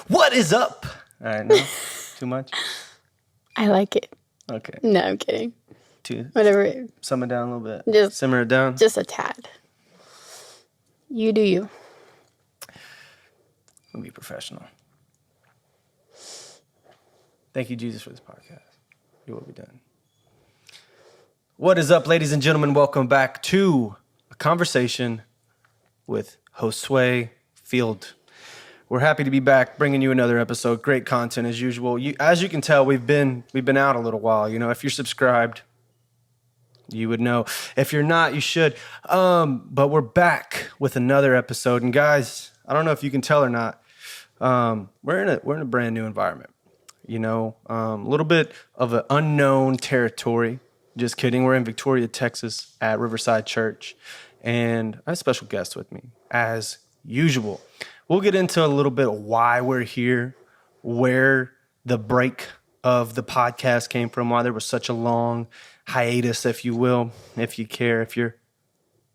What is up? All right, no, too much. I like it. Okay. No, I'm kidding. Two. Whatever. Simmer it down a little bit. Simmer it down. Just a tad. You do you. I'll be professional. Thank you, Jesus, for this podcast. Your will be done. What is up, ladies and gentlemen? Welcome back to A Conversation with Josue Field. We're happy to be back, bringing you another episode. Great content as usual. As you can tell, we've been out a little while. You know, if you're subscribed, you would know. If you're not, you should. But we're back with another episode. And guys, I don't know if you can tell or not. We're in a brand new environment. You know, a little bit of an unknown territory. Just kidding. We're in Victoria, Texas, at Riverside Church, and I have a special guest with me, as usual. We'll get into a little bit of why we're here, where the break of the podcast came from, why there was such a long hiatus, if you will, if you care, if you're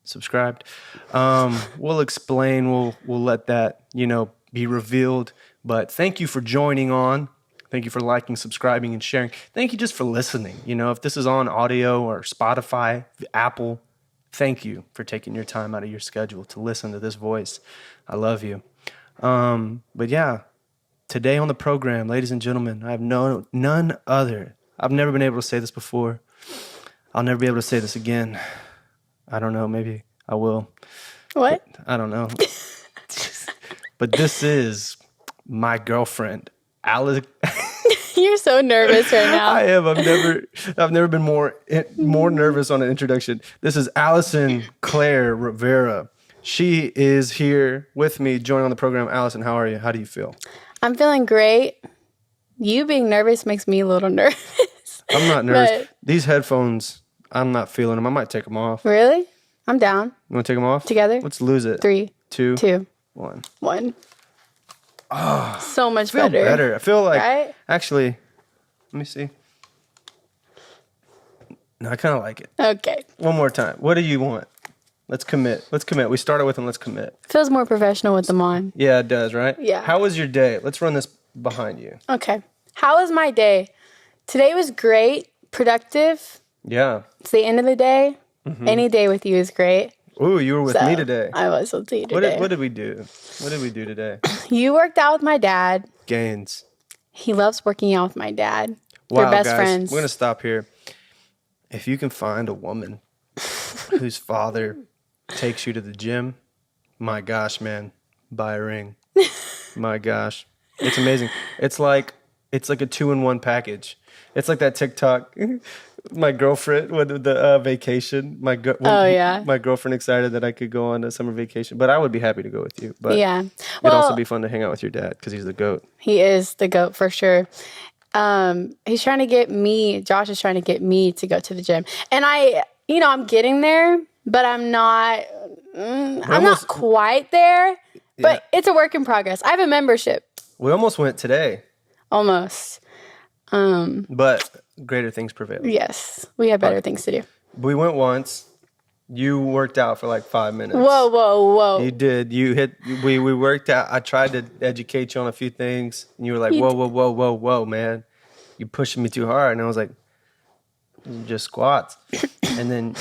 subscribed. We'll explain. We'll let that, be revealed. But thank you for joining on. Thank you for liking, subscribing, and sharing. Thank you just for listening. You know, if this is on audio or Spotify, Apple, thank you for taking your time out of your schedule to listen to this voice. I love you. But yeah, today on the program, ladies and gentlemen, I have none other. I've never been able to say this before. I'll never be able to say this again. I don't know. Maybe I will. What? But I don't know. But this is my girlfriend, Allison. You're so nervous right now. I am. I've never been more nervous on an introduction. This is Allison Claire Rivera. She is here with me, joining on the program. Allison, how are you? How do you feel? I'm feeling great. You being nervous makes me a little nervous. I'm not nervous. These headphones, I'm not feeling them. I might take them off. Really? I'm down. You want to take them off? Together? Let's lose it. 3, 2, 1. Oh, so much I feel better. I feel like, right? Actually, let me see. No, I kind of like it. Okay. One more time. What do you want? Let's commit. We started with and let's commit. Feels more professional with them on. Yeah, it does, right? Yeah. How was your day? Let's run this behind you. Okay. How was my day? Today was great, productive. Yeah. It's the end of the day. Mm-hmm. Any day with you is great. Ooh, you were with me today. I was with you today. What did we do? What did we do today? You worked out with my dad. Gains. He loves working out with my dad. Wow, They're best guys, friends. We're going to stop here. If you can find a woman whose father takes you to the gym, my gosh, man, buy a ring. My gosh. It's amazing. It's like a 2-in-1 package. It's like that TikTok. My girlfriend with the vacation. My girlfriend excited that I could go on a summer vacation, but I would be happy to go with you. But yeah, it'd also be fun to hang out with your dad because he's the GOAT. He is the GOAT for sure. He's trying to get me. Josh is trying to get me to go to the gym, and I'm getting there, but I'm not. I'm not quite there, but it's a work in progress. I have a membership. We almost went today. Almost. But greater things prevail. Yes, we have better things to do. We went once. You worked out for like 5 minutes. Whoa. You did. We worked out. I tried to educate you on a few things. And you were like, whoa, man. You're pushing me too hard. And I was like, just squats. And then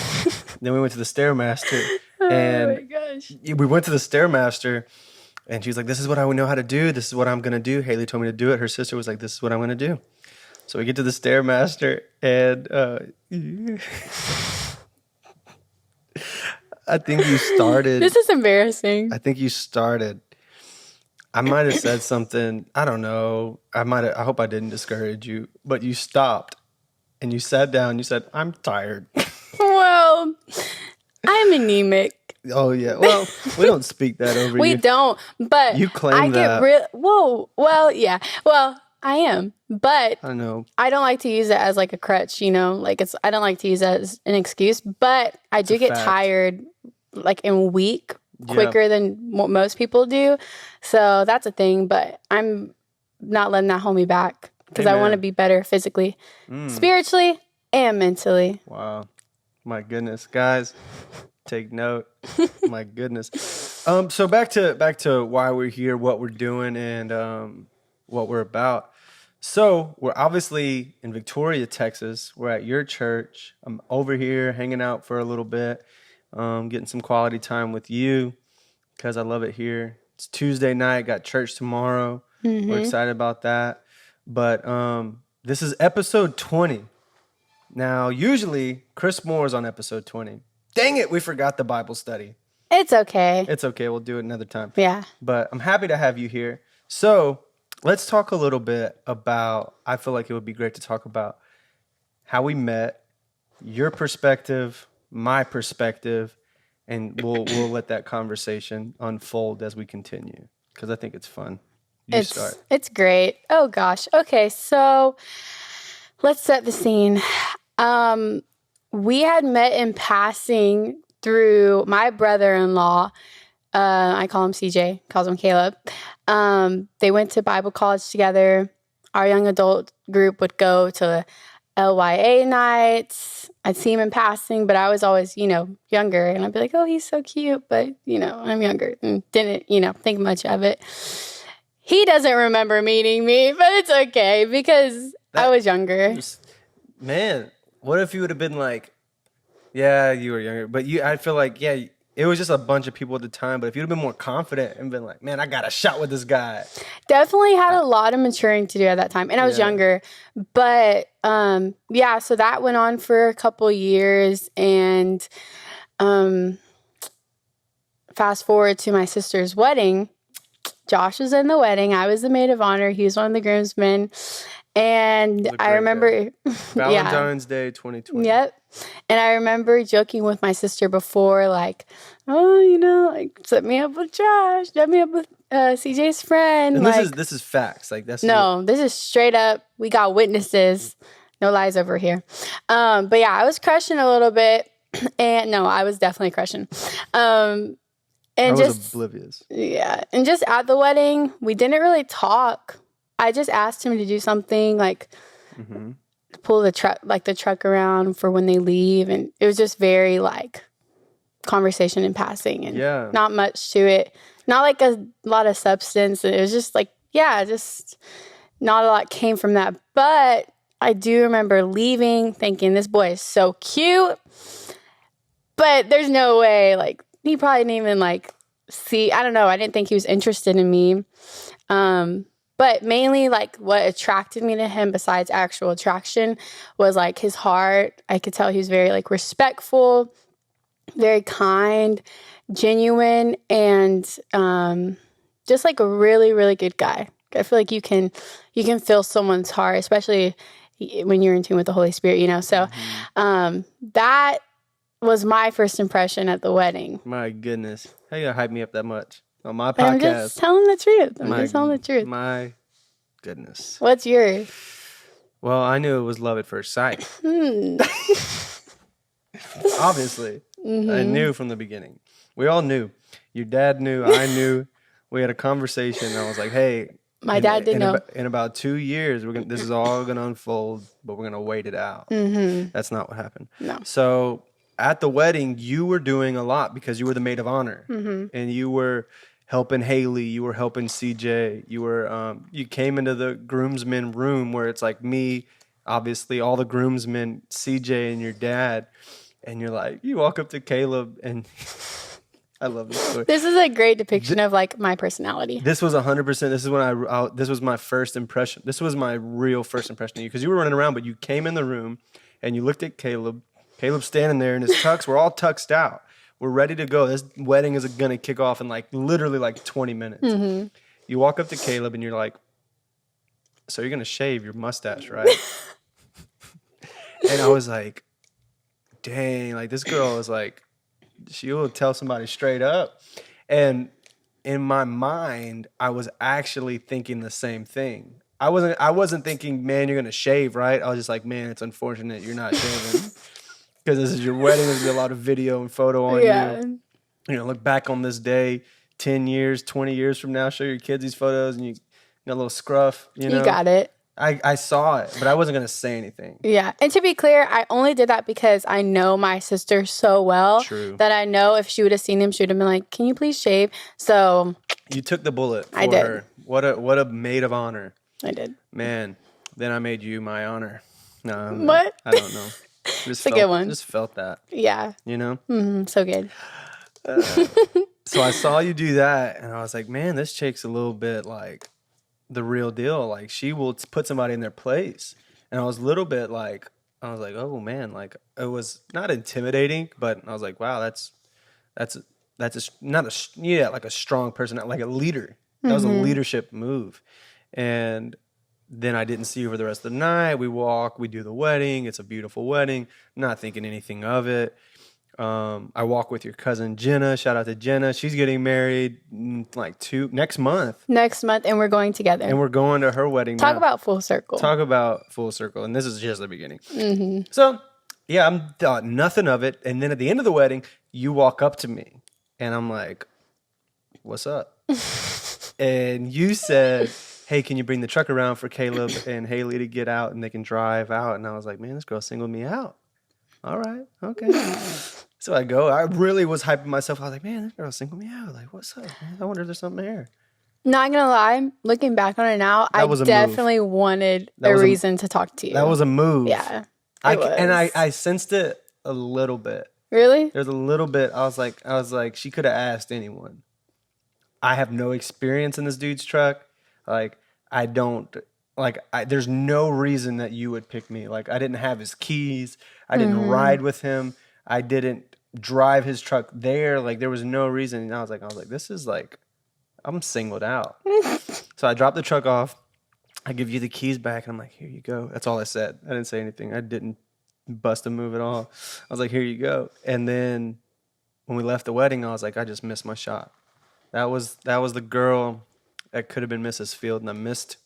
we went to the Stairmaster. And oh my gosh. We went to the Stairmaster. And she was like, this is what I know how to do. This is what I'm going to do. Haley told me to do it. Her sister was like, this is what I'm going to do. So we get to the Stairmaster, and I think you started. This is embarrassing. I think you started. I might have said something. I don't know. I hope I didn't discourage you, but you stopped, and you sat down. You said, "I'm tired." Well, I'm anemic. Oh yeah. Well, we don't speak that over you. We don't. But you claim I that. get real. Whoa. Well, yeah. Well, I am, but I know. I don't like to use it as like a crutch, I don't like to use that as an excuse, but I do get tired like in a week quicker than what most people do. So that's a thing, but I'm not letting that hold me back because I want to be better physically, spiritually, and mentally. Wow. My goodness, guys, take note. My goodness. So back to why we're here, what we're doing, and what we're about. So we're obviously in Victoria, Texas. We're at your church. I'm over here hanging out for a little bit, getting some quality time with you because I love it here. It's Tuesday night. Got church tomorrow. We're excited about that. But this is episode 20. Now, usually, Chris Moore is on episode 20. Dang it, we forgot the Bible study. It's okay. It's okay, we'll do it another time. Yeah. But I'm happy to have you here. So, let's talk a little bit about, I feel like it would be great to talk about how we met, your perspective, my perspective, and we'll let that conversation unfold as we continue because I think it's fun. You start. It's great. Oh, gosh. Okay, so let's set the scene. We had met in passing through my brother-in-law. I call him CJ, calls him Caleb. They went to Bible college together. Our young adult group would go to LYA nights. I'd see him in passing, but I was always, younger. And I'd be like, oh, he's so cute. But, I'm younger and didn't, think much of it. He doesn't remember meeting me, but it's okay because I was younger. Man, what if you would have been like, yeah, you were younger, but I feel like, yeah, it was just a bunch of people at the time, but if you'd have been more confident and been like, man, I got a shot with this guy. Definitely had a lot of maturing to do at that time, and I was younger, but so that went on for a couple years, and fast forward to my sister's wedding. Josh was in the wedding. I was the maid of honor. He was one of the groomsmen. And I remember Valentine's Day 2020. Yep. And I remember joking with my sister before, like, oh, set me up with Josh, set me up with CJ's friend. And this is facts. Like this is straight up. We got witnesses. No lies over here. But yeah, I was crushing a little bit. And no, I was definitely crushing. And I was oblivious. Yeah. And just at the wedding, we didn't really talk. I just asked him to do something like pull the truck around for when they leave. And it was just very like conversation in passing and not much to it. Not like a lot of substance. It was just like, just not a lot came from that. But I do remember leaving thinking this boy is so cute, but there's no way, like, he probably didn't even like see, I don't know. I didn't think he was interested in me. But mainly, like, what attracted me to him besides actual attraction was, like, his heart. I could tell he was very, like, respectful, very kind, genuine, and just, like, a really, really good guy. I feel like you can feel someone's heart, especially when you're in tune with the Holy Spirit, So that was my first impression at the wedding. My goodness. How you gonna hype me up that much? On my podcast. I'm just telling the truth. My goodness. What's yours? Well, I knew it was love at first sight. Obviously. I knew from the beginning. We all knew. Your dad knew. I knew. We had a conversation. And I was like, hey. My dad didn't know. In about 2 years, this is all going to unfold, but we're going to wait it out. That's not what happened. No. So at the wedding, you were doing a lot because you were the maid of honor. And you were helping Haley, you were helping CJ, you were you came into the groomsmen room where it's like me, obviously all the groomsmen, CJ and your dad, and you're like, you walk up to Caleb and I love this story. This is a great depiction of like my personality. This was 100%. This is when this was my first impression. This was my real first impression of you because you were running around, but you came in the room and you looked at Caleb. Caleb's standing there and his tux were all tuxed out. We're ready to go. This wedding is going to kick off in literally 20 minutes. You walk up to Caleb and you're like, so you're going to shave your mustache, right? And I was like, dang, like this girl is like, she will tell somebody straight up. And in my mind, I was actually thinking the same thing. I wasn't thinking, man, you're going to shave, right? I was just like, man, it's unfortunate you're not shaving. Because this is your wedding, there's a lot of video and photo on you. Look back on this day 10 years, 20 years from now, show your kids these photos and you got a little scruff. You got it. I saw it, but I wasn't going to say anything. Yeah. And to be clear, I only did that because I know my sister so well. True. That I know if she would have seen him, she would have been like, can you please shave? So You took the bullet for I did. her. What a maid of honor. I did. Man, then I made you my honor. No, What? I don't know. It's a good one. Just felt that. Yeah. You know? Mm-hmm. So good. So I saw you do that, and I was like, man, this chick's a little bit like the real deal. Like, she will put somebody in their place. And I was a little bit like, I was like, oh man, like it was not intimidating, but I was like, wow, that's not a like a strong person, like a leader. That was a leadership move. And then I didn't see you for the rest of the night. We walk, we do the wedding. It's a beautiful wedding. I'm not thinking anything of it. I walk with your cousin Jenna. Shout out to Jenna. She's getting married like next month. Next month, and we're going together. And we're going to her wedding. Talk about full circle. Talk about full circle. And this is just the beginning. Mm-hmm. So, yeah, I'm thought nothing of it. And then at the end of the wedding, you walk up to me. And I'm like, what's up? And you said, hey, can you bring the truck around for Caleb and Haley to get out and they can drive out? And I was like, man, this girl singled me out. All right, okay. So I go. I really was hyping myself. I was like, man, this girl singled me out. Like, what's up, man? I wonder if there's something here. Not gonna lie, looking back on it now, I definitely wanted a reason to talk to you. That was a move. Yeah. I sensed it a little bit. Really? There's a little bit. I was like, she could have asked anyone. I have no experience in this dude's truck. Like, I don't. Like, there's no reason that you would pick me. Like, I didn't have his keys. I didn't ride with him. I didn't drive his truck there. Like, there was no reason. And I was like, this is like, I'm singled out. So I dropped the truck off. I give you the keys back, and I'm like, here you go. That's all I said. I didn't say anything. I didn't bust a move at all. I was like, here you go. And then when we left the wedding, I was like, I just missed my shot. That was the girl that could have been Mrs. Field, and I missed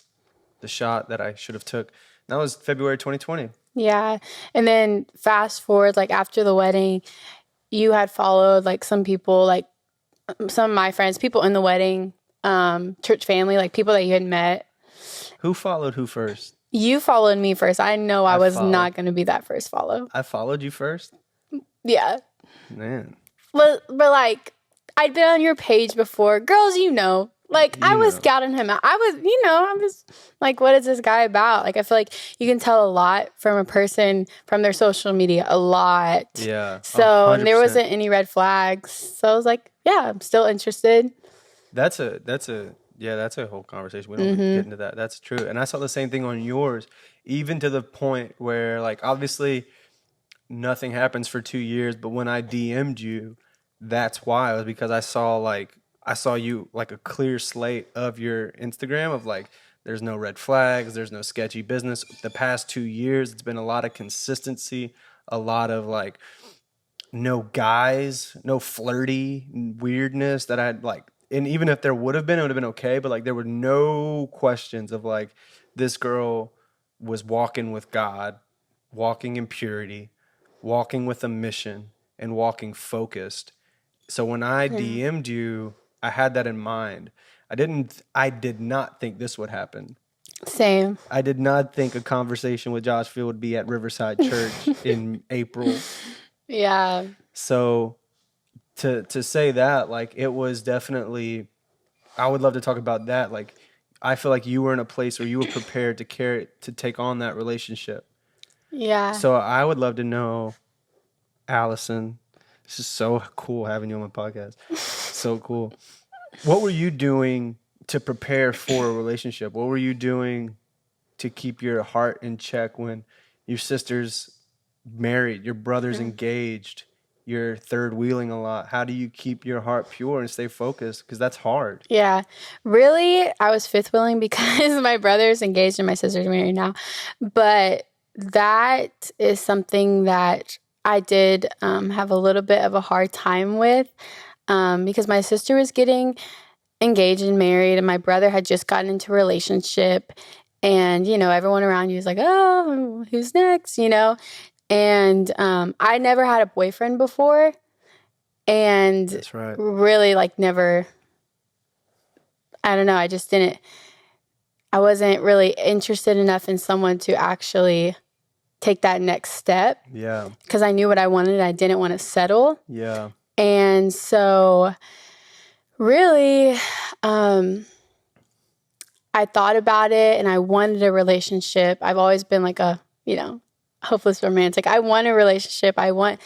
the shot that I should have took. That was February 2020. Yeah. And then fast forward, like after the wedding, you had followed like some people, like some of my friends, people in the wedding, church family, like people that you had met. Who followed who first? You followed me first. I know I was not going to be that first follow. I followed you first? Yeah. Man. But like, I'd been on your page before. Girls, like, I was scouting him out. I was like, what is this guy about? Like, I feel like you can tell a lot from a person from their social media, a lot. Yeah. So there wasn't any red flags. So I was like, yeah, I'm still interested. That's a whole conversation. We don't get into that. That's true. And I saw the same thing on yours, even to the point where, like, obviously nothing happens for 2 years, but when I DM'd you, that's why. It was because I saw you like a clear slate of your Instagram of like, there's no red flags, there's no sketchy business. The past 2 years, it's been a lot of consistency, a lot of like no guys, no flirty weirdness that I'd like. And even if there would have been, it would have been okay. But like, there were no questions of like, this girl was walking with God, walking in purity, walking with a mission, and walking focused. So when I DM'd you, I had that in mind. I did not think this would happen. Same. I did not think a conversation with Josh Field would be at Riverside Church in April. Yeah. So to say that, like, it was definitely, I would love to talk about that. Like, I feel like you were in a place where you were prepared to take on that relationship. Yeah. So I would love to know, Allison, this is so cool having you on my podcast. So cool. What were you doing to prepare for a relationship? What were you doing to keep your heart in check when your sister's married, your brother's engaged, you're third wheeling a lot? How do you keep your heart pure and stay focused? Because that's hard. Yeah. Really, I was fifth wheeling because my brother's engaged and my sister's married now. But that is something that I did have a little bit of a hard time with because my sister was getting engaged and married and my brother had just gotten into a relationship and, everyone around you was like, oh, who's next, And I never had a boyfriend before and that's right. Really never, I don't know, I I wasn't really interested enough in someone to actually take that next step. Yeah. Because I knew what I wanted. I didn't want to settle. Yeah. And so really, I thought about it and I wanted a relationship. I've always been like a, hopeless romantic. I want a relationship. I want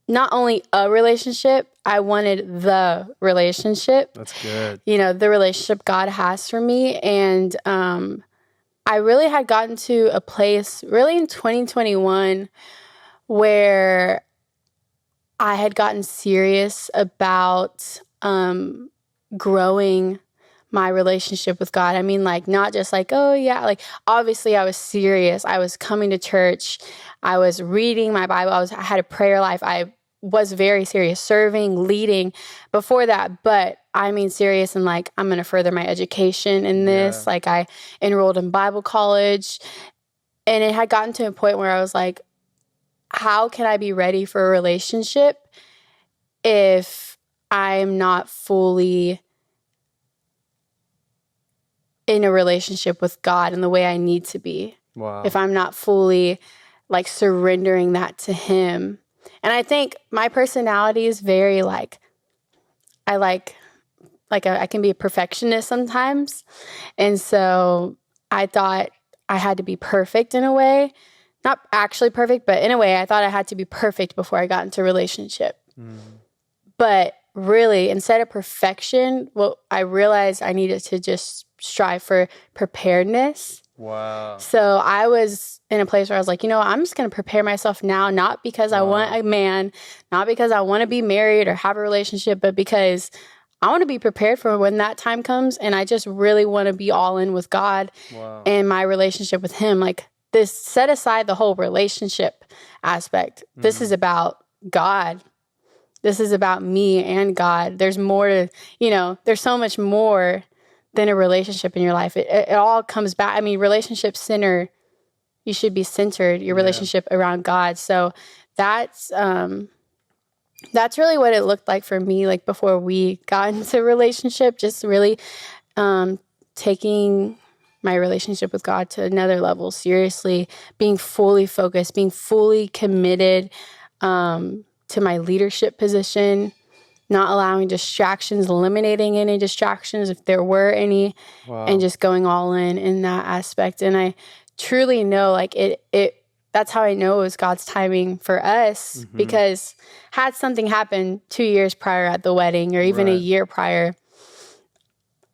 not only a relationship, I wanted the relationship. That's good. The relationship God has for me. And I really had gotten to a place really in 2021 where I had gotten serious about growing my relationship with God. I mean, like, not just like, oh yeah, like, obviously I was serious. I was coming to church. I was reading my Bible. I had a prayer life. I was very serious, serving, leading before that. But I mean, serious and like, I'm going to further my education in this. Yeah. Like, I enrolled in Bible college, and it had gotten to a point where I was like, how can I be ready for a relationship if I'm not fully in a relationship with God in the way I need to be? Wow. If I'm not fully like surrendering that to Him. And I think my personality is very like, I can be a perfectionist sometimes. And so I thought I had to be perfect in a way. Not actually perfect, but in a way I thought I had to be perfect before I got into a relationship. But really, instead of perfection, what I realized I needed to just strive for preparedness. Wow. So I was in a place where I was like, I'm just going to prepare myself now, not because I want a man, not because I want to be married or have a relationship, but because I want to be prepared for when that time comes. And I just really want to be all in with God and my relationship with Him. Like, this, set aside the whole relationship aspect. This is about God. This is about me and God. There's more to, there's so much more than a relationship in your life. It all comes back. I mean, relationship center, you should be centered, your relationship around God. So that's really what it looked like for me, like before we got into a relationship, just really taking my relationship with God to another level, seriously, being fully focused, being fully committed to my leadership position, not allowing distractions, eliminating any distractions if there were any, and just going all in that aspect. And I truly know, like, it that's how I know it was God's timing for us, because had something happened 2 years prior at the wedding, or even a year prior,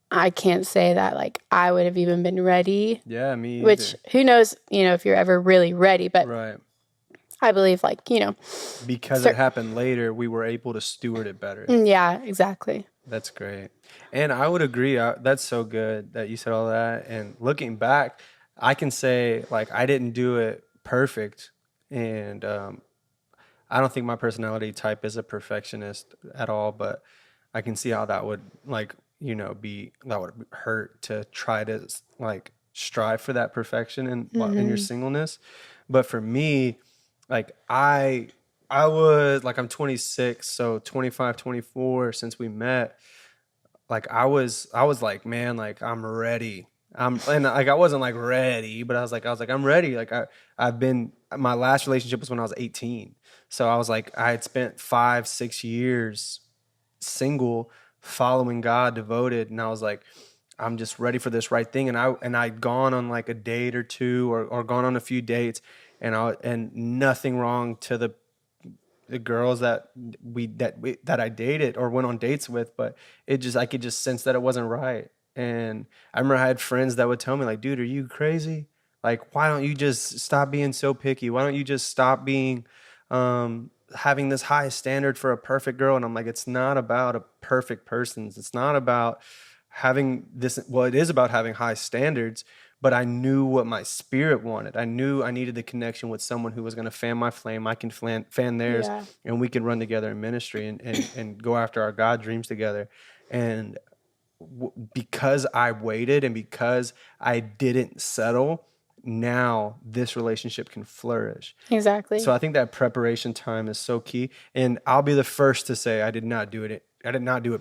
I can't say that like I would have even been ready. Yeah, me either. Which, who knows, if you're ever really ready, but I believe, like, because it happened later, we were able to steward it better. Yeah, exactly. That's great. And I would agree. That's so good that you said all that. And looking back, I can say, like, I didn't do it perfect. And I don't think my personality type is a perfectionist at all. But I can see how that would, like, that would hurt to try to, like, strive for that perfection in your singleness. But for me, like, I was, like, I'm 26, so 25, 24 since we met. Like, I was like, man, like, I'm ready. And like, I wasn't like ready, but I was like, I'm ready. Like, I've been, my last relationship was when I was 18. So I was like, I had spent 5-6 years single, following God, devoted. And I was like, I'm just ready for this right thing. And I'd gone on like a date or two, or gone on a few dates, and nothing wrong to the girls that I dated or went on dates with, but I could just sense that it wasn't right. And I remember I had friends that would tell me, like, dude, are you crazy? Like, why don't you just stop being so picky? Why don't you just stop being having this high standard for a perfect girl? And I'm like, it's not about a perfect person. It's not about having this. Well, it is about having high standards, but I knew what my spirit wanted. I knew I needed the connection with someone who was going to fan my flame. I can fan theirs, and we can run together in ministry and go after our God dreams together. And because I waited and because I didn't settle, now this relationship can flourish. Exactly. So I think that preparation time is so key. And I'll be the first to say I did not do it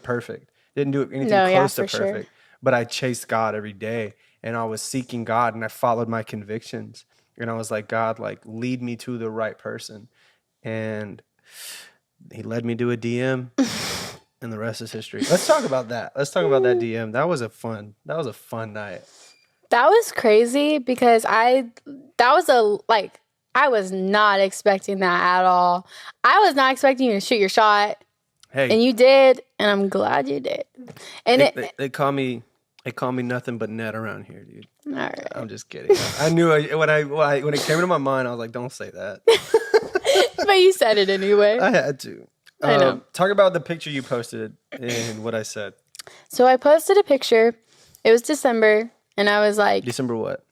perfect. Didn't do anything close to perfect. But I chased God every day. and I was seeking God, and I followed my convictions, and I was like, God, like lead me to the right person, and he led me to a DM, and the rest is history. Let's talk about that. Let's talk about that DM. That was a fun night. That was crazy because I was not expecting that at all. I was not expecting you to shoot your shot. Hey, and you did, and I'm glad you did. And they call me nothing but Ned around here, dude. All right. I'm just kidding. I knew when it came into my mind, I was like, don't say that. But you said it anyway. I had to. I know. Talk about the picture you posted and what I said. So I posted a picture. It was December, and I was like... December what?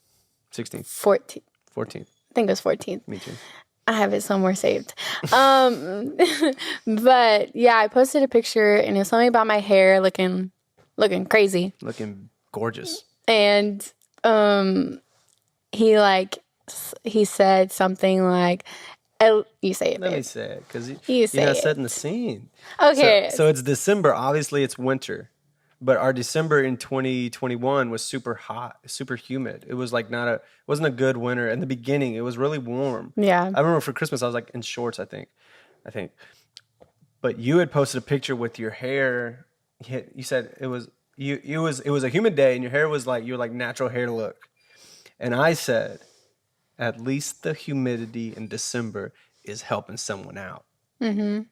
16th? 14th. 14th. I think it was 14th. Me too. I have it somewhere saved. But yeah, I posted a picture, and it was something about my hair looking crazy. Looking gorgeous. And he said something like... You say it. Let babe. me say it because you're not setting the scene. Okay. So it's December. Obviously, it's winter, but our December in 2021 was super hot, super humid. It was like wasn't a good winter. In the beginning, it was really warm. Yeah. I remember for Christmas I was like in shorts. I think. But you had posted a picture with your hair. You said it was it was a humid day and your hair was like natural hair look, and I said, at least the humidity in December is helping someone out. Mm-hmm.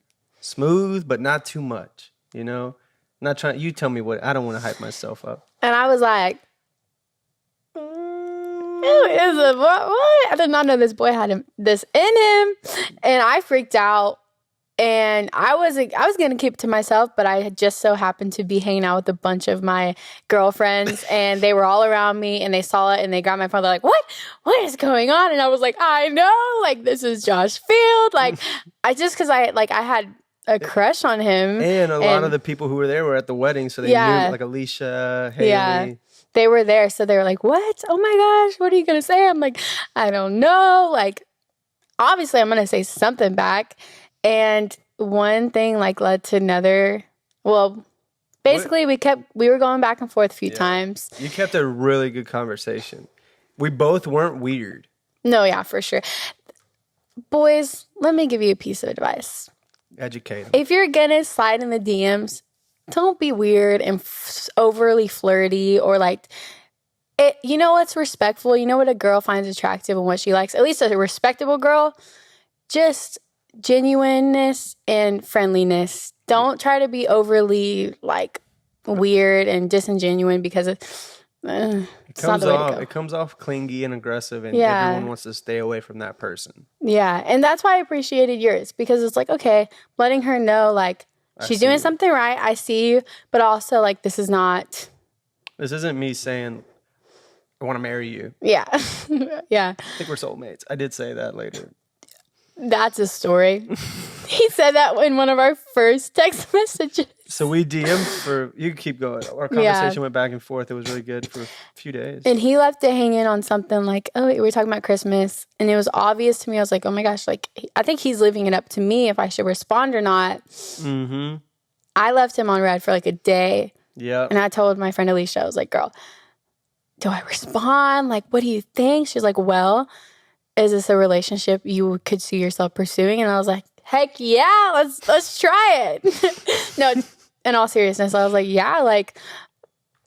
Smooth, but not too much, you know? Not trying. You tell me what. I don't want to hype myself up. And I was like, who is it? What? I did not know this boy had this in him. And I freaked out. And I was going to keep it to myself, but I had just so happened to be hanging out with a bunch of my girlfriends, and they were all around me, and they saw it, and they grabbed my phone. They're like, what is going on? And I was like, I know, like, this is Josh Field. Like, because I had a crush on him. And a lot of the people who were there were at the wedding, so they knew, like Alicia, Haley. Yeah. They were there, so they were like, what? Oh my gosh, what are you going to say? I'm like, I don't know. Like, obviously, I'm going to say something back. And one thing led to another. Well, basically we were going back and forth a few times. You kept a really good conversation. We both weren't weird. No, yeah, for sure. Boys, let me give you a piece of advice. Educate them. If you're gonna slide in the DMs, don't be weird and overly flirty or it. You know what's respectful? You know what a girl finds attractive and what she likes? At least a respectable girl. Just genuineness and friendliness. Don't try to be overly weird and disingenuous because it's not the way to go. It comes off clingy and aggressive, and everyone wants to stay away from that person. Yeah, and that's why I appreciated yours, because it's okay, letting her know she's doing something right. I see you, but also this is This isn't me saying I want to marry you. Yeah, yeah. I think we're soulmates. I did say that later. That's a story. He said that in one of our first text messages. So we DM'd you keep going. Our conversation went back and forth. It was really good for a few days. And he left it hanging on something we were talking about Christmas. And it was obvious to me. I was like, oh my gosh, I think he's leaving it up to me if I should respond or not. Mm-hmm. I left him on red for a day. Yeah. And I told my friend Alicia, I was like, girl, do I respond? What do you think? She's like, well, is this a relationship you could see yourself pursuing? And I was like, heck yeah, let's try it. No, in all seriousness, I was like, yeah,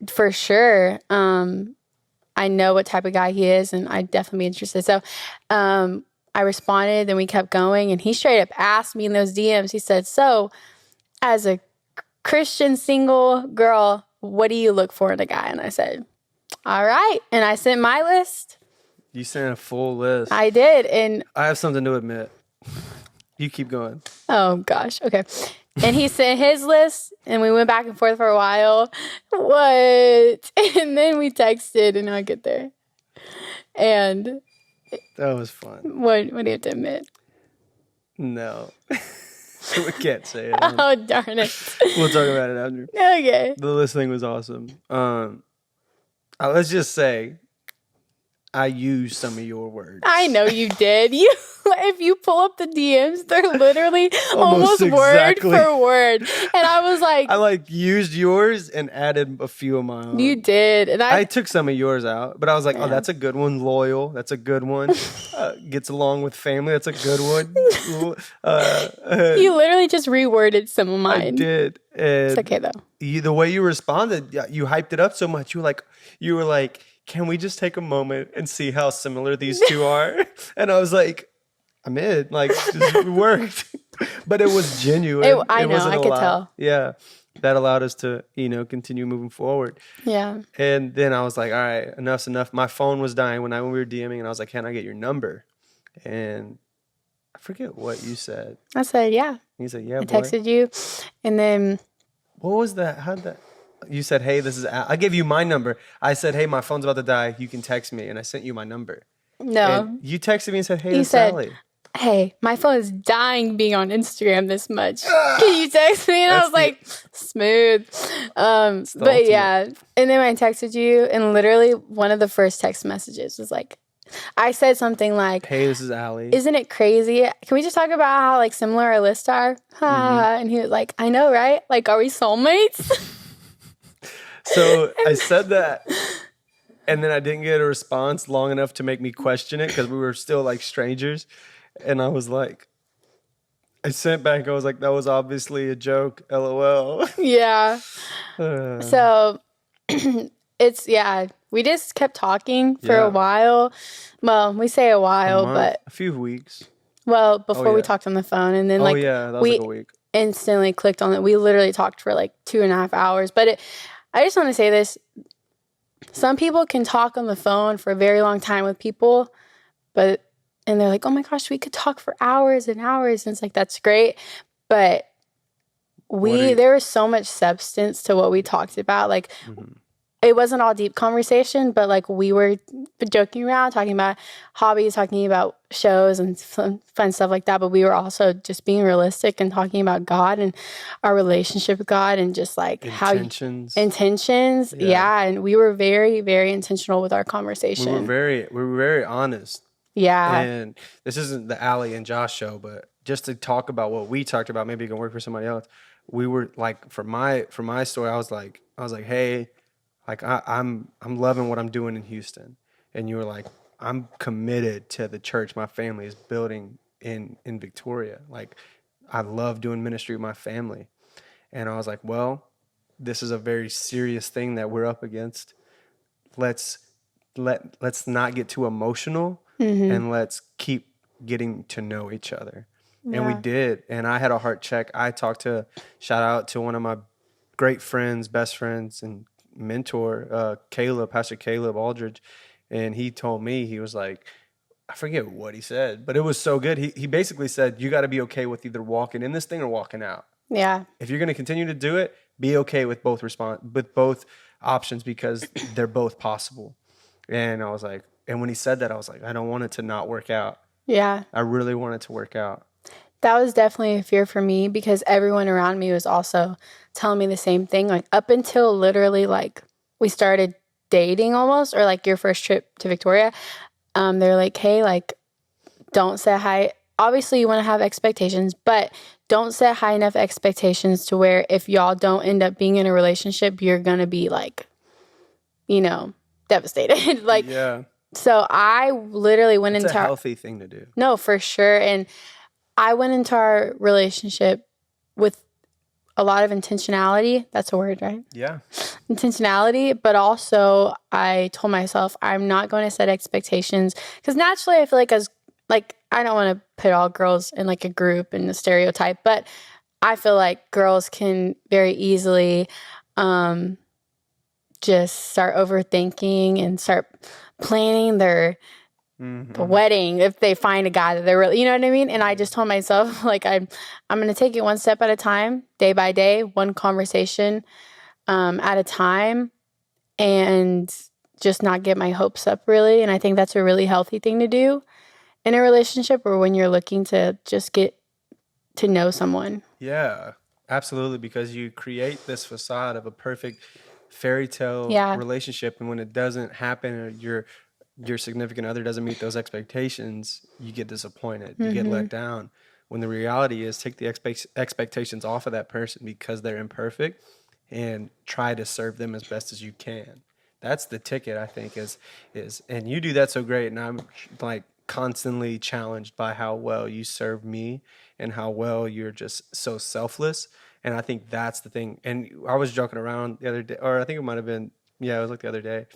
for sure. I know what type of guy he is, and I'd definitely be interested. So I responded, then we kept going, and he straight up asked me in those DMs, he said, so as a Christian single girl, what do you look for in a guy? And I said, all right. And I sent my list. You sent a full list. I did. And I have something to admit. You keep going. Oh, gosh. Okay. And he sent his list, and we went back and forth for a while. What? And then we texted, and I get there. And that was fun. What do you have to admit? No. We can't say it. Oh, darn it. We'll talk about it after. Okay. The list thing was awesome. Let's just say, I used some of your words. I know you did. If you pull up the DMs, they're literally almost exactly. word for word. And I was like, I like used yours and added a few of my own. you did. And I took some of yours out, but I was like, Yeah. oh, that's a good one. Loyal. That's a good one. Gets along with family. That's a good one. You literally just reworded some of mine. I did. And It's okay though. the way you responded, you hyped it up so much. You were like, can we just take a moment and see how similar these two are? And I was like, I'm in. Like, it worked. But it was genuine. I know. I could tell. Yeah. That allowed us to, continue moving forward. Yeah. And then I was like, all right, enough's enough. My phone was dying when we were DMing, and I was like, can I get your number? And I forget what you said. I said, yeah. You said, yeah, I boy. texted you. And then... What was that? How'd that... You said, hey, this is... I gave you my number. I said, hey, my phone's about to die. You can text me. And I sent you my number. No. And you texted me and said, hey, You this is said, Allie. hey, my phone is dying being on Instagram this much. Can you text me? And I was like, smooth. But yeah. And then I texted you, and literally one of the first text messages was like, I said something like, hey, this is Allie. Isn't it crazy? Can we just talk about how like similar our lists are? And he was like, I know, right? Like, are we soulmates? So I said that, and then I didn't get a response long enough to make me question it because we were still like strangers. And I was like, I sent back, I was like, that was obviously a joke, LOL. Yeah. So we just kept talking for a while. Well, we say a while, but a few weeks. Well, before we talked on the phone, and then that was like a week. Instantly clicked on it. We literally talked for like 2.5 hours. But I just want to say this. Some people can talk on the phone for a very long time with people, and they're like, oh my gosh, we could talk for hours and hours. And it's like, that's great. But there was so much substance to what we talked about. Like, it wasn't all deep conversation, but like we were joking around, talking about hobbies, talking about shows and fun stuff like that. But we were also just being realistic and talking about God and our relationship with God and just like intentions. Yeah. And we were very, very intentional with our conversation. We were very honest. Yeah. And this isn't the Allie and Josh show, but just to talk about what we talked about, maybe it can work for somebody else. We were like, for my story, I was like, hey, like I'm loving what I'm doing in Houston. And you were like, I'm committed to the church my family is building in Victoria. Like, I love doing ministry with my family. And I was like, well, this is a very serious thing that we're up against. Let's not get too emotional, and let's keep getting to know each other. Yeah. And we did. And I had a heart check. Shout out to one of my great friends, best friends, and mentor, Pastor Caleb Aldridge. And he told me, he was like, I forget what he said, but it was so good. He basically said, you got to be okay with either walking in this thing or walking out. Yeah. If you're going to continue to do it, be okay with both options, because they're both possible. And I was like, and when he said that, I was like, I don't want it to not work out. Yeah. I really want it to work out. That was definitely a fear for me, because everyone around me was also telling me the same thing. Like, up until literally like we started dating almost, or like your first trip to Victoria, they're like, hey, like, don't set high. Obviously you want to have expectations, but don't set high enough expectations to where if y'all don't end up being in a relationship, you're going to be like, devastated. Like, yeah. So I literally went into a healthy thing to do. No, for sure. And I went into our relationship with a lot of intentionality. That's a word, right? Yeah. Intentionality. But also I told myself I'm not going to set expectations, because naturally I feel like I don't want to put all girls in like a group and a stereotype, but I feel like girls can very easily just start overthinking and start planning their wedding if they find a guy that they're really, you know what I mean? And I just told myself, like, I'm going to take it one step at a time, day by day, one conversation at a time, and just not get my hopes up, really. And I think that's a really healthy thing to do in a relationship, or when you're looking to just get to know someone. Yeah, absolutely. Because you create this facade of a perfect fairy tale relationship, and when it doesn't happen, or your significant other doesn't meet those expectations, you get disappointed, you get let down. When the reality is, take the expectations off of that person because they're imperfect, and try to serve them as best as you can. That's the ticket, I think, and you do that so great, and I'm like constantly challenged by how well you serve me and how well you're just so selfless. And I think that's the thing. And I was joking around the other day, or I think it might have been, yeah, it was like the other day,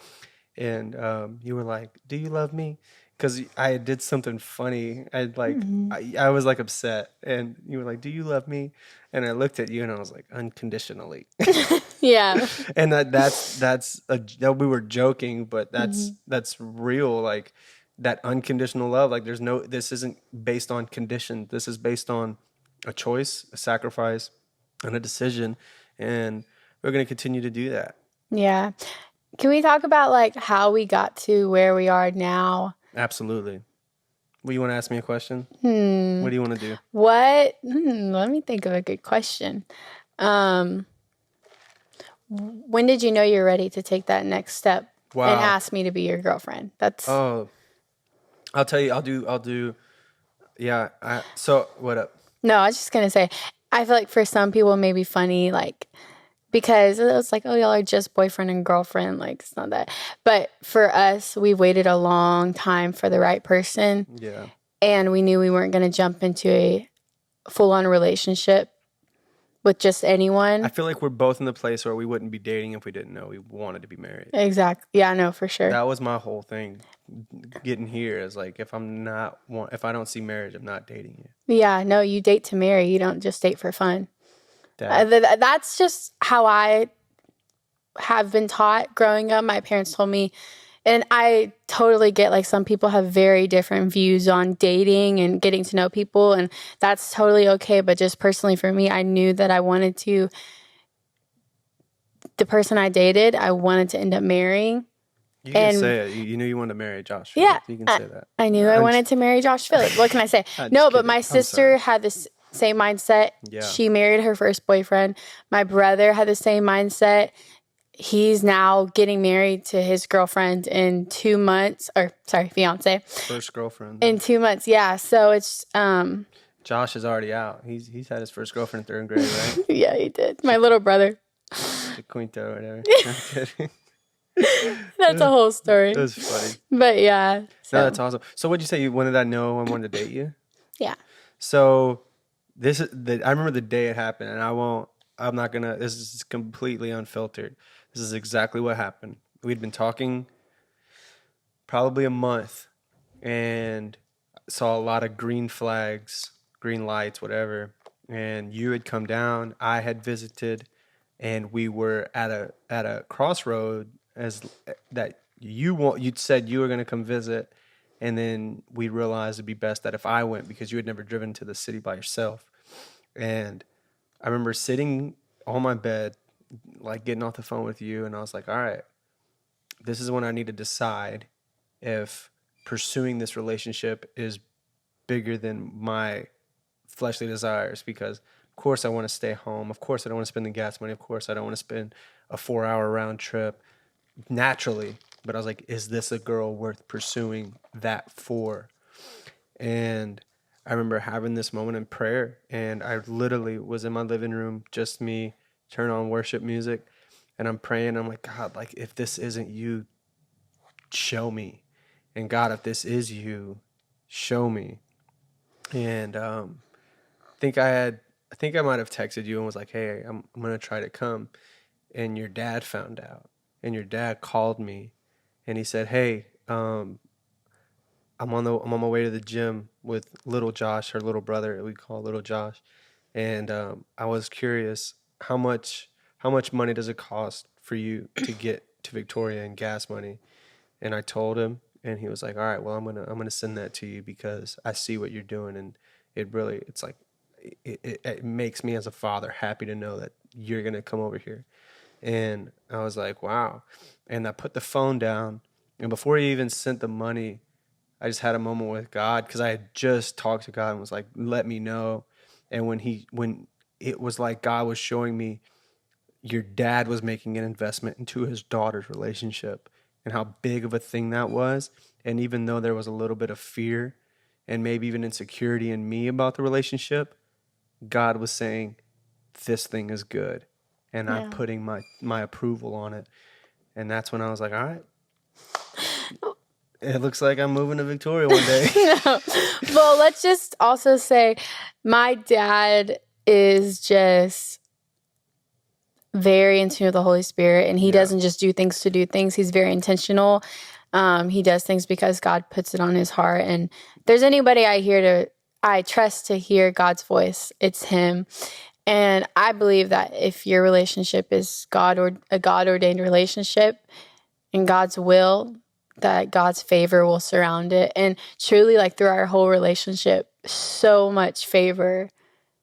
and you were like, "Do you love me?" Because I did something funny. I was like upset, and you were like, "Do you love me?" And I looked at you, and I was like, "Unconditionally." Yeah. And that we were joking, but that's real. Like that unconditional love. Like this isn't based on condition. This is based on a choice, a sacrifice, and a decision, and we're gonna continue to do that. Yeah. Can we talk about like how we got to where we are now? Absolutely. Well, you want to ask me a question? What do you want to do? Let me think of a good question. When did you know you're ready to take that next step and ask me to be your girlfriend? Oh, I'll tell you. I'll do. Yeah. So what up? No, I was just gonna say, I feel like for some people it may be funny, like because it's like, oh, y'all are just boyfriend and girlfriend. Like it's not that. But for us, we waited a long time for the right person. Yeah. And we knew we weren't gonna jump into a full-on relationship with just anyone. I feel like we're both in the place where we wouldn't be dating if we didn't know we wanted to be married. Exactly. Yeah, no, for sure. That was my whole thing. Getting here is like, if I don't see marriage, I'm not dating you. Yeah, no, you date to marry. You don't just date for fun. That's just how I have been taught growing up. My parents told me, and I totally get like some people have very different views on dating and getting to know people, and that's totally okay. But just personally for me, I knew that the person I dated, I wanted to end up marrying. You can say it. You knew you wanted to marry Josh. Yeah. You can say that. I knew I wanted to marry Josh Phillips. What can I say? No, but my sister had this same mindset. Yeah. She married her first boyfriend. My brother had the same mindset. He's now getting married to his girlfriend in 2 months, fiance. First girlfriend. In 2 months, yeah. So it's Josh is already out. He's had his first girlfriend in 3rd grade, right? Yeah, he did. My little brother. Quinto or whatever. I'm kidding. That's a whole story. It was funny. But yeah. No, that's awesome. So what'd you say? When did I know I wanted to date you? Yeah. So I remember the day it happened, and this is completely unfiltered. This is exactly what happened. We'd been talking probably a month and saw a lot of green flags, green lights, whatever. And you had come down, I had visited, and we were at a crossroad you'd said you were going to come visit. And then we realized it'd be best that if I went, because you had never driven to the city by yourself. And I remember sitting on my bed, like getting off the phone with you. And I was like, all right, this is when I need to decide if pursuing this relationship is bigger than my fleshly desires. Because of course I want to stay home. Of course I don't want to spend the gas money. Of course I don't want to spend a 4-hour round trip naturally. But I was like, is this a girl worth pursuing that for? And I remember having this moment in prayer, and I literally was in my living room, just me, turn on worship music, and I'm praying. I'm like, God, like if this isn't you, show me. And God, if this is you, show me. And I think I might have texted you and was like, hey, I'm gonna try to come. And your dad found out, and your dad called me. And he said, hey, I'm on my way to the gym with little Josh, her little brother, we call little Josh. And I was curious, how much money does it cost for you to get to Victoria in gas money? And I told him, and he was like, all right, well, I'm gonna send that to you because I see what you're doing, and it makes me as a father happy to know that you're gonna come over here. And I was like, wow. And I put the phone down. And before he even sent the money, I just had a moment with God, because I had just talked to God and was like, let me know. And when it was like God was showing me your dad was making an investment into his daughter's relationship, and how big of a thing that was. And even though there was a little bit of fear and maybe even insecurity in me about the relationship, God was saying, this thing is good. And I'm putting my approval on it. And that's when I was like, all right, it looks like I'm moving to Victoria one day. No. Well, let's just also say my dad is just very in tune with the Holy Spirit, and he doesn't just do things to do things. He's very intentional. He does things because God puts it on his heart. And if there's anybody I trust to hear God's voice, it's him. And I believe that if your relationship is a God-ordained relationship in God's will, that God's favor will surround it. And truly, like through our whole relationship, so much favor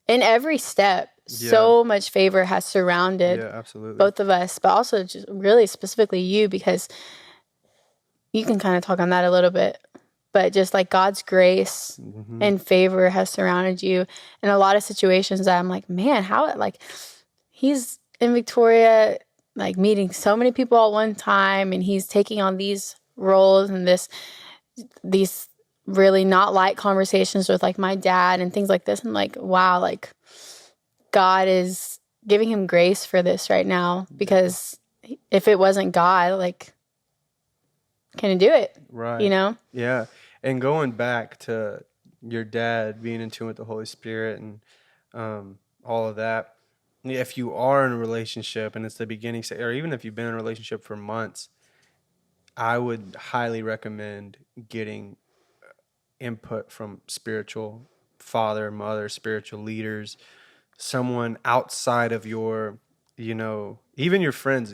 in every step. Yeah. So much favor has surrounded both of us, but also just really specifically you, because you can kind of talk on that a little bit. But just like God's grace and favor has surrounded you in a lot of situations that I'm like, man, how, like, he's in Victoria, like meeting so many people at one time, and he's taking on these roles and these really not light conversations with like my dad and things like this. And like, wow, like God is giving him grace for this right now, because if it wasn't God, like, can he do it? Right. You know? Yeah. And going back to your dad being in tune with the Holy Spirit and all of that, if you are in a relationship and it's the beginning, or even if you've been in a relationship for months, I would highly recommend getting input from spiritual father, mother, spiritual leaders, someone outside of your, even your friends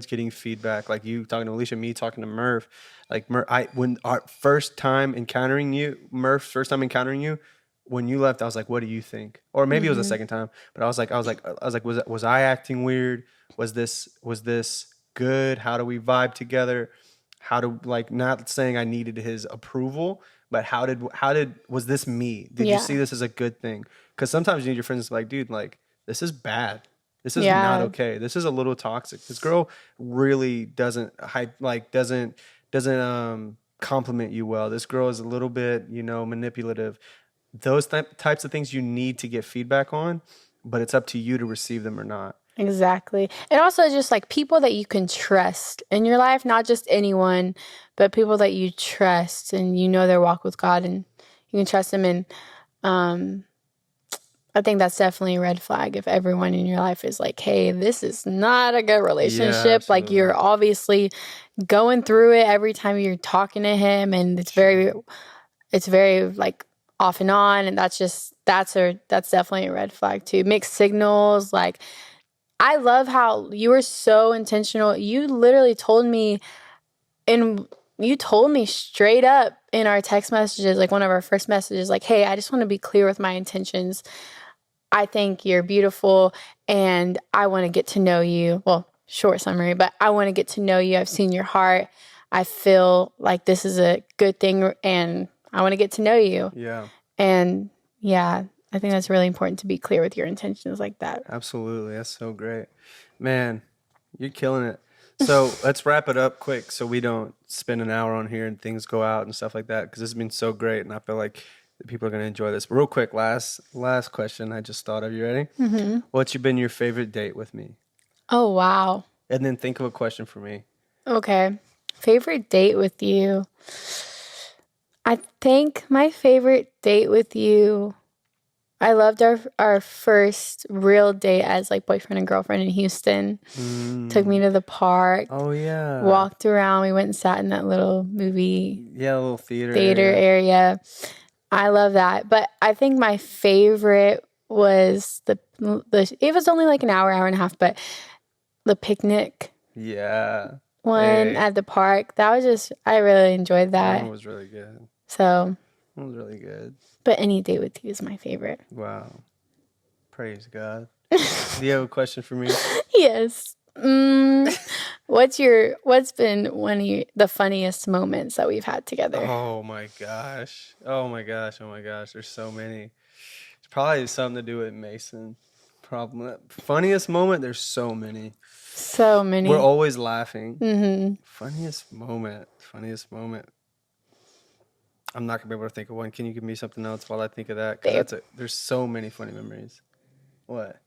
getting feedback, like you talking to Alicia, me talking to Murph. Like when our first time encountering you, when you left, I was like, what do you think? Or maybe it was the second time, but I was like, was I acting weird? Was this good? How do we vibe together? How do, like, not saying I needed his approval, but was this me? Did you see this as a good thing? Because sometimes you need your friends to be like, dude, like, this is bad. This is not okay. This is a little toxic. This girl really doesn't compliment you well. This girl is a little bit, manipulative. Those types of things you need to get feedback on, but it's up to you to receive them or not. Exactly. And also just like people that you can trust in your life, not just anyone, but people that you trust and you know their walk with God and you can trust them. And I think that's definitely a red flag if everyone in your life is like, hey, this is not a good relationship. Yeah, like you're obviously going through it every time you're talking to him, and it's very like off and on, and that's definitely a red flag too. Mixed signals, like I love how you were so intentional. You literally told me straight up in our text messages, like one of our first messages, like, hey, I just want to be clear with my intentions. I think you're beautiful and I want to get to know you. Well, short summary, but I want to get to know you. I've seen your heart. I feel like this is a good thing and I want to get to know you. Yeah. And yeah, I think that's really important to be clear with your intentions like that. Absolutely. That's so great. Man, you're killing it. So let's wrap it up quick so we don't spend an hour on here and things go out and stuff like that, because this has been so great and I feel like people are going to enjoy this. Real quick, last question I just thought of. You ready? Mm-hmm. What's been your favorite date with me? Oh, wow. And then think of a question for me. Okay. Favorite date with you. I think my favorite date with you, I loved our first real date as like boyfriend and girlfriend in Houston. Took me to the park. Oh, yeah. Walked around. We went and sat in that little movie. Yeah, a little theater area. I love that. But I think my favorite was it was only like an hour and a half, but the picnic. Yeah. One at the park. That was I really enjoyed that. That was really good. So. It was really good. But any date with you is my favorite. Wow. Praise God. Do you have a question for me? Yes. What's been one of the funniest moments that we've had together? Oh my gosh. There's so many. It's probably something to do with Mason. problem. Funniest moment? There's so many. So many. We're always laughing. Mm-hmm. Funniest moment. I'm not gonna be able to think of one. Can you give me something else while I think of that? Because there's so many funny memories. What?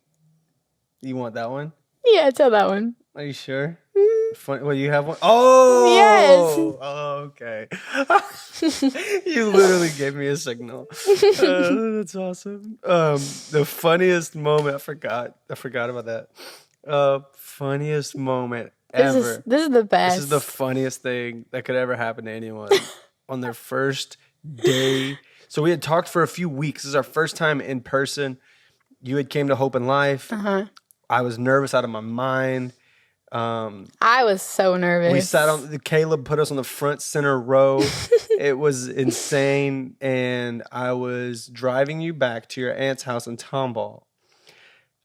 You want that one? Yeah, tell that one. Are you sure? Funny. Well, you have one. Oh, yes. Oh, okay. You literally gave me a signal. That's awesome. The funniest moment. I forgot about that. Funniest moment ever. This is the best. This is the funniest thing that could ever happen to anyone on their first day. So we had talked for a few weeks. This is our first time in person. You had came to Hope in Life. I was nervous out of my mind. I was so nervous. We sat on Caleb put us on the front center row. It was insane. And I was driving you back to your aunt's house in Tomball.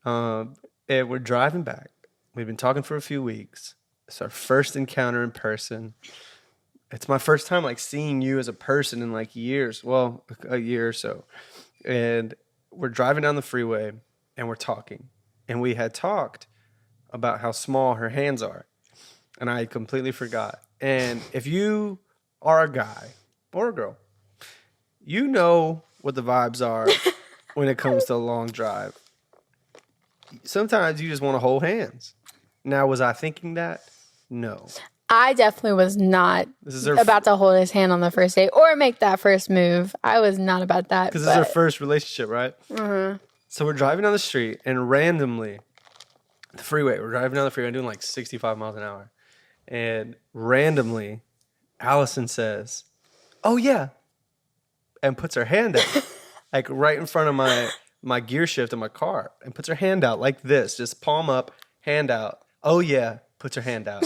And we're driving back. We've been talking for a few weeks. It's our first encounter in person. It's my first time like seeing you as a person in like years. Well, a year or so. And we're driving down the freeway and we're talking. And we had talked about how small her hands are. And I completely forgot. And if you are a guy or a girl, you know what the vibes are when it comes to a long drive. Sometimes you just want to hold hands. Now, was I thinking that? No. I definitely was not about to hold his hand on the first date or make that first move. I was not about that. Because this is our first relationship, right? Mm-hmm. So we're driving down the street and randomly, we're driving down the freeway doing like 65 miles an hour. And randomly, Allison says, "Oh, yeah," and puts her hand out, like right in front of my gear shift in my car, and puts her hand out like this, just palm up, hand out. "Oh, yeah," puts her hand out,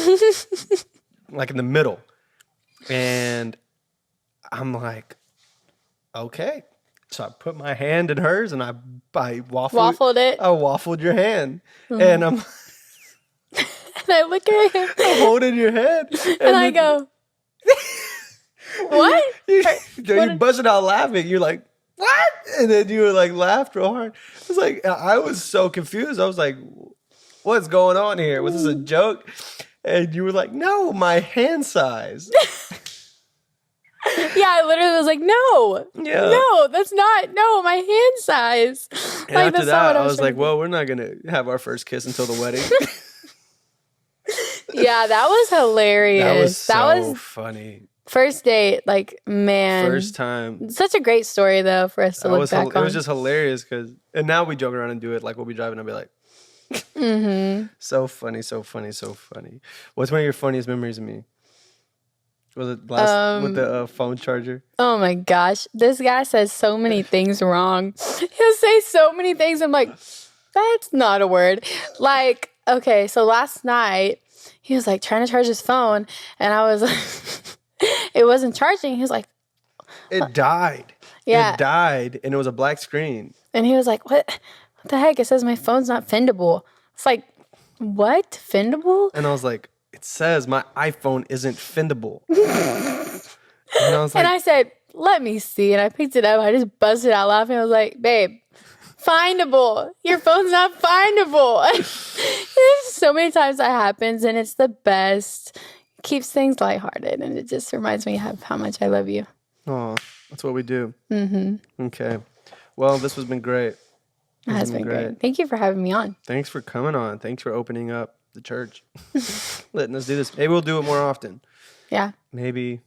like in the middle. And I'm like, okay. So I put my hand in hers and I waffled it. I waffled your hand. Mm-hmm. And I'm and I look at him. I'm holding your hand. And I go, what? You busted out laughing. You're like, what? And then you were like, laughed real hard. It was like, I was so confused. I was like, what's going on here? Was this a joke? And you were like, no, my hand size. Yeah, I literally was like, no, that's not, my hand size. And like, after that, I was like, well, we're not going to have our first kiss until the wedding. Yeah, that was hilarious. That was funny. First date, like, man. First time. Such a great story, though, for us to look back on. It was just hilarious and now we joke around and do it. Like, we'll be driving and I'll be like, mm-hmm. So funny. What's one of your funniest memories of me? Was it with the phone charger? Oh my gosh. This guy says so many things wrong. He'll say so many things. I'm like, that's not a word. Like, okay, so last night, he was like trying to charge his phone. And I was like, it wasn't charging. He was like, it died. Yeah. It died and it was a black screen. And he was like, what the heck? It says my phone's not findable. It's like, what? Findable? And I was like, it says my iPhone isn't findable. And I was like, and I said, let me see. And I picked it up. I just busted out laughing. I was like, babe, findable. Your phone's not findable. So many times that happens and it's the best. It keeps things lighthearted and it just reminds me of how much I love you. Oh, that's what we do. Mm-hmm. Okay. Well, this has been great. It has been great. Thank you for having me on. Thanks for coming on. Thanks for opening up the church. Letting us do this. Maybe we'll do it more often. Yeah. Maybe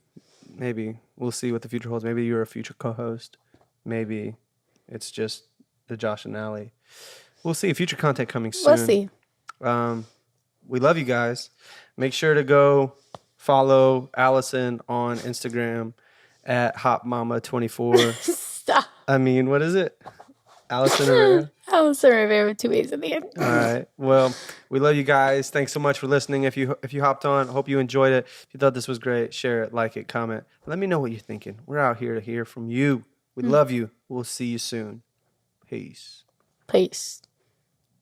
we'll see what the future holds. Maybe you're a future co-host. Maybe it's just the Josh and Allie. We'll see. Future content coming soon. We'll see. We love you guys. Make sure to go follow Allison on Instagram at HopMama24. Stop. I mean, what is it? Allison Rivera? Allison Rivera with 2 A's at the end. All right. Well, we love you guys. Thanks so much for listening. If you hopped on, hope you enjoyed it. If you thought this was great, share it, like it, comment. Let me know what you're thinking. We're out here to hear from you. We love you. We'll see you soon. Peace. Peace.